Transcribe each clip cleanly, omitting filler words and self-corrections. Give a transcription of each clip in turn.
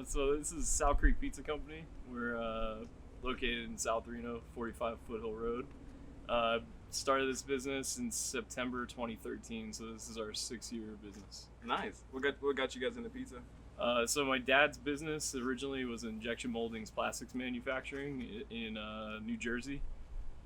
So this is Sow Creek Pizza Company. We're located in South Reno, 45 Foothill Road. Started this business in September 2013, so this is our 6-year business. Nice. What got you guys into pizza? So my dad's business originally was injection moldings plastics manufacturing in New Jersey.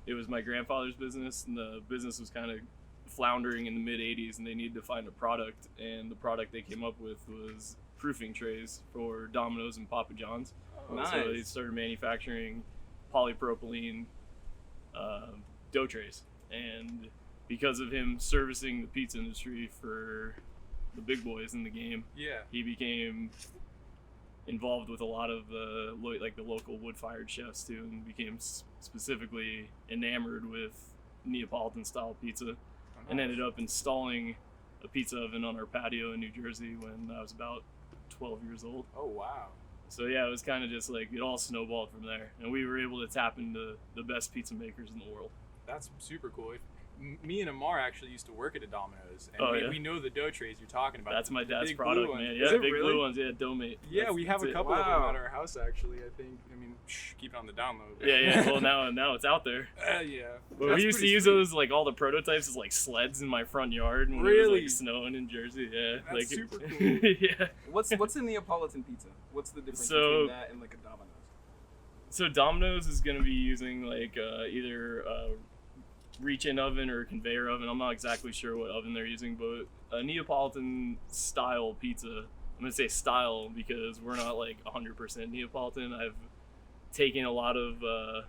It was my grandfather's business, and the business was kind of floundering in the mid 80s, and they needed to find a product, and the product they came up with was proofing trays for Domino's and Papa John's. Nice. So they started manufacturing polypropylene dough trays, and because of him servicing the pizza industry for the big boys in the game, he became involved with a lot of the local wood-fired chefs too, and became specifically enamored with Neapolitan style pizza, and ended up installing a pizza oven on our patio in New Jersey when I was about 12 years old. Oh wow. So yeah, it was kind of just like it all snowballed from there, and we were able to tap into the best pizza makers in the world. That's super cool. Me and Amar actually used to work at a Domino's, and we know the dough trays you're talking about. That's my dad's big product, blue man. ones. Yeah, Is it big really? blue ones. Yeah, Domate. Yeah, we have a couple of them Wow. at our house actually. I think. I mean, keep it on the download. Yeah. Well, now it's out there. Yeah. But we used to use those, like, all the prototypes as like sleds in my front yard when it Really? was like snowing in Jersey. Yeah, That's like super cool. yeah. What's a Neapolitan pizza? What's the difference So- between that and like a Domino's? So Domino's is gonna be using like either reach-in oven or conveyor oven. I'm not exactly sure what oven they're using, but a Neapolitan style pizza. I'm gonna say style because we're not like 100% Neapolitan. I've taken a lot of the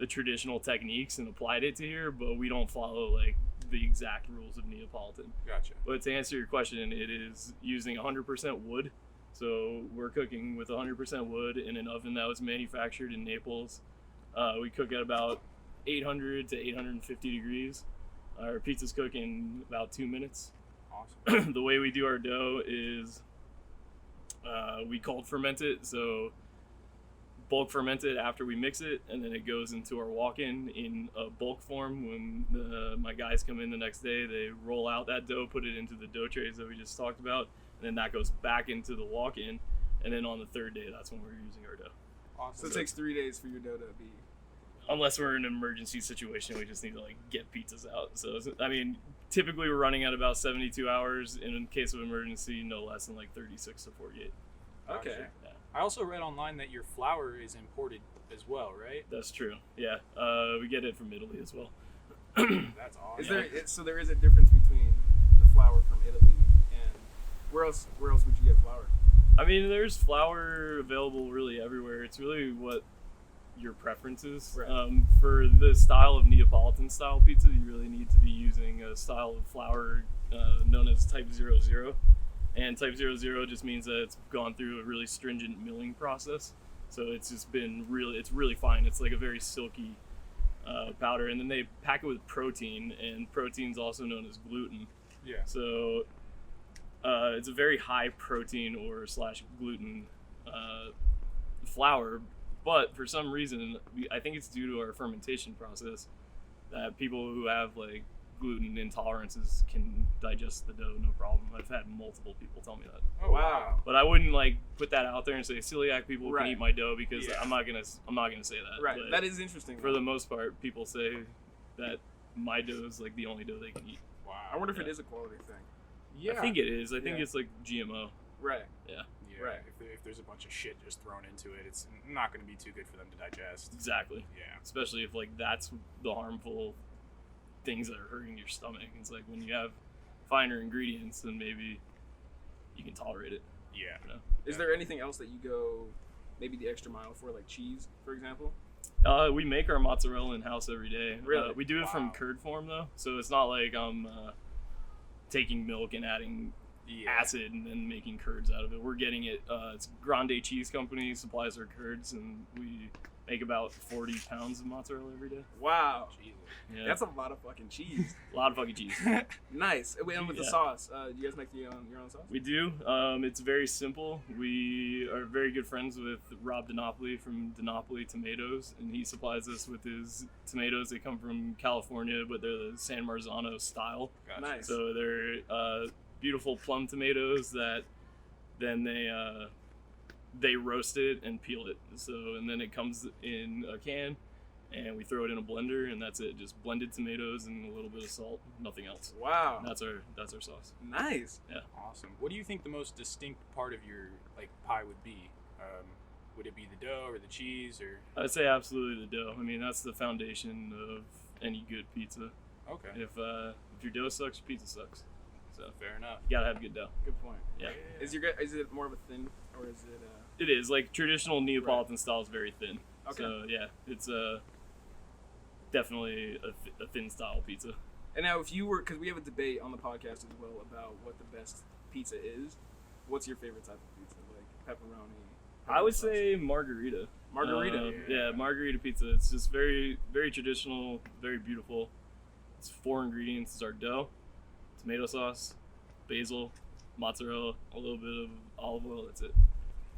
traditional techniques and applied it to here, but we don't follow like the exact rules of Neapolitan. Gotcha. But to answer your question, it is using 100% wood. So we're cooking with 100% wood in an oven that was manufactured in Naples. We cook at about 800 to 850 degrees. Our pizza's cook in about 2 minutes. Awesome. The way we do our dough is we cold ferment it, so bulk ferment it after we mix it, and then it goes into our walk-in a bulk form. When my guys come in the next day, they roll out that dough, put it into the dough trays that we just talked about, and then that goes back into the walk-in, and then on the third day, that's when we're using our dough. Awesome. So it takes 3 days for your dough to be. Unless we're in an emergency situation, we just need to like get pizzas out. So I mean, typically we're running at about 72 hours. In case of emergency, no less than like 36 to 48. Okay. Yeah, I also read online that your flour is imported as well, right? that's true. Yeah, we get it from Italy as well. That's awesome. So there is a difference between the flour from Italy and where else would you get flour? I mean, there's flour available really everywhere. It's really what your preference is. Right. For the style of Neapolitan style pizza, you really need to be using a style of flour known as Type 00. And Type 00 just means that it's gone through a really stringent milling process. So it's just been it's really fine. It's like a very silky powder. And then they pack it with protein, and protein's also known as gluten. Yeah. So it's a very high protein or / gluten flour, but for some reason, I think it's due to our fermentation process that people who have like gluten intolerances can digest the dough no problem. I've had multiple people tell me that. Oh wow. But I wouldn't like put that out there and say celiac people Right. can eat my dough because Yeah. I'm not gonna say that. Right. But That is interesting. for the most part, people say that my dough is like the only dough they can eat. Wow. I wonder if it Yeah. is a quality thing. Yeah. I think it is. I think Yeah. it's like GMO. Right. Yeah. Right. If there's a bunch of shit just thrown into it, it's not going to be too good for them to digest. Exactly. Yeah. Especially if like that's the harmful things that are hurting your stomach. It's like when you have finer ingredients, then maybe you can tolerate it. Yeah. You know? Is there anything else that you go maybe the extra mile for, like cheese, for example? We make our mozzarella in house every day. Really? We do it from Wow. curd form though, so it's not like I'm taking milk and adding acid and then making curds out of it. We're getting it. It's Grande Cheese Company supplies our curds, and we make about 40 pounds of mozzarella every day. Wow. Jesus. Yeah, That's a lot of fucking cheese. a lot of fucking cheese. Nice. And with the Yeah. sauce, do you guys make your own sauce? We do. It's very simple. We are very good friends with Rob DiNapoli from DiNapoli Tomatoes, and he supplies us with his tomatoes. They come from California, but they're the San Marzano style. Gotcha. Nice. So they're beautiful plum tomatoes that then they they roast it and peel it. So, and then it comes in a can, and we throw it in a blender, and that's it. Just blended tomatoes and a little bit of salt, nothing else. Wow. And that's our sauce. Nice. Yeah. Awesome. What do you think the most distinct part of your like pie would be? Would it be the dough or the cheese or? I'd say absolutely the dough. I mean, that's the foundation of any good pizza. Okay. If your dough sucks, your pizza sucks. So Fair enough. you gotta have good dough. Good point. Yeah. Is it more of a thin, or is it? It is like traditional Neapolitan style is very thin. Okay. So yeah, it's definitely a thin style pizza. And now, if you were, because we have a debate on the podcast as well about what the best pizza is. What's your favorite type of pizza? Like pepperoni? I would say margarita. Margarita. Yeah, margarita pizza. It's just very, very traditional, very beautiful. It's 4 ingredients. It's our dough, tomato sauce, basil, mozzarella, a little bit of olive oil. That's it.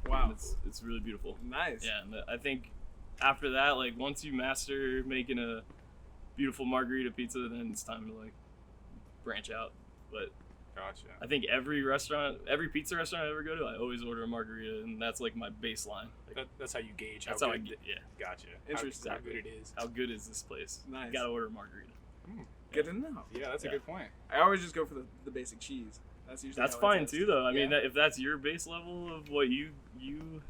Wow. And it's really beautiful. Nice. Yeah, and I think after that, like once you master making a beautiful margarita pizza, then it's time to like branch out. But Gotcha. I think every pizza restaurant I ever go to, I always order a margarita, and that's like my baseline. Like, That's how you gauge that's how how I good. get. Yeah. Gotcha. Interesting. How good it is. How good is this place? Nice. You gotta order a margarita. Good to know. Yeah, that's a Yeah. good point. I always just go for the basic cheese. That's usually That's how fine it too, though. I mean, Yeah. if that's your base level of what you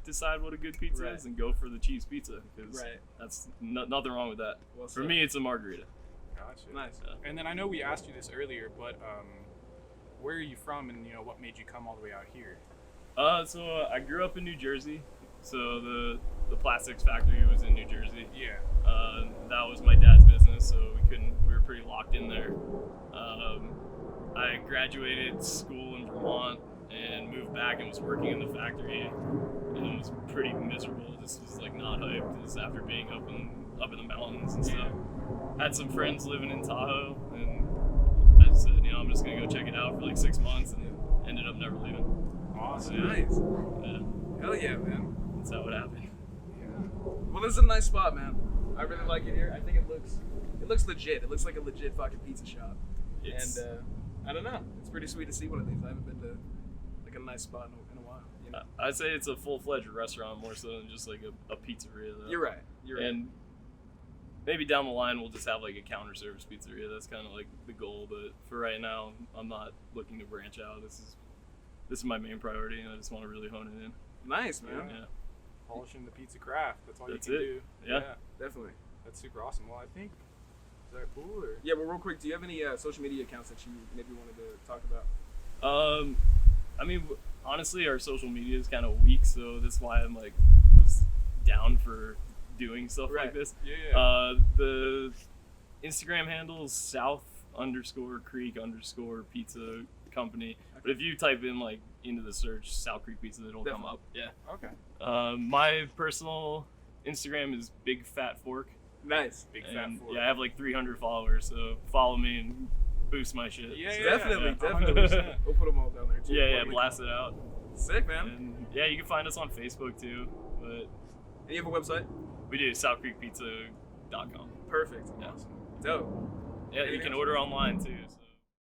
decide what a good pizza Right. is, then go for the cheese pizza because Right. that's nothing wrong with that. Well For said. me, it's a margarita. Gotcha. Nice. And then I know we asked you this earlier, but where are you from, and what made you come all the way out here? So I grew up in New Jersey. So the plastics factory was in New Jersey. Yeah. That was my dad's business, so we were pretty locked in there. I graduated school in Vermont and moved back and was working in the factory, and it was pretty miserable. This was like not hyped. This after being up in the mountains and stuff. Had some friends living in Tahoe, and I just said, I'm just gonna go check it out for like 6 months, and ended up never leaving. Awesome. Yeah. Nice. Yeah, Hell yeah, man. that's how it happened. Yeah. Well, this is a nice spot, man. I really like it here. I think it looks legit. It looks like a legit fucking pizza shop. It's, And I don't know. It's pretty sweet to see one of these. I haven't been to like a nice spot in a while. You know? I'd say it's a full-fledged restaurant more so than just like a pizzeria, though. You're right. You're right. And maybe down the line we'll just have like a counter service pizzeria. That's kind of like the goal. But for right now, I'm not looking to branch out. This is my main priority, and I just want to really hone it in. Nice, man. Yeah. Polishing the pizza craft. That's all That's you can it. do. Yeah. Definitely. That's super awesome. Well, I think is that cool or? Yeah, well, real quick, do you have any social media accounts that you maybe wanted to talk about? I mean, honestly, our social media is kind of weak, so that's why I'm like was down for doing stuff Right. like this. Yeah. The Instagram handle is South_Creek_pizza company. But if you type in like into the search South Creek Pizza, it'll come up. Yeah. Okay. My personal Instagram is Big Fat Fork. Nice. Big fat And, fork. yeah, I have like 300 followers, so follow me and boost my shit. Yeah, So- yeah, Definitely. 100%. We'll put them all down there too. yeah, blast it out. Sick, man. And yeah, you can find us on Facebook too, but And you have a website? we do SouthCreekPizza.com. Perfect. Yeah. Dope. Yeah, you Anything can else? order online too. So.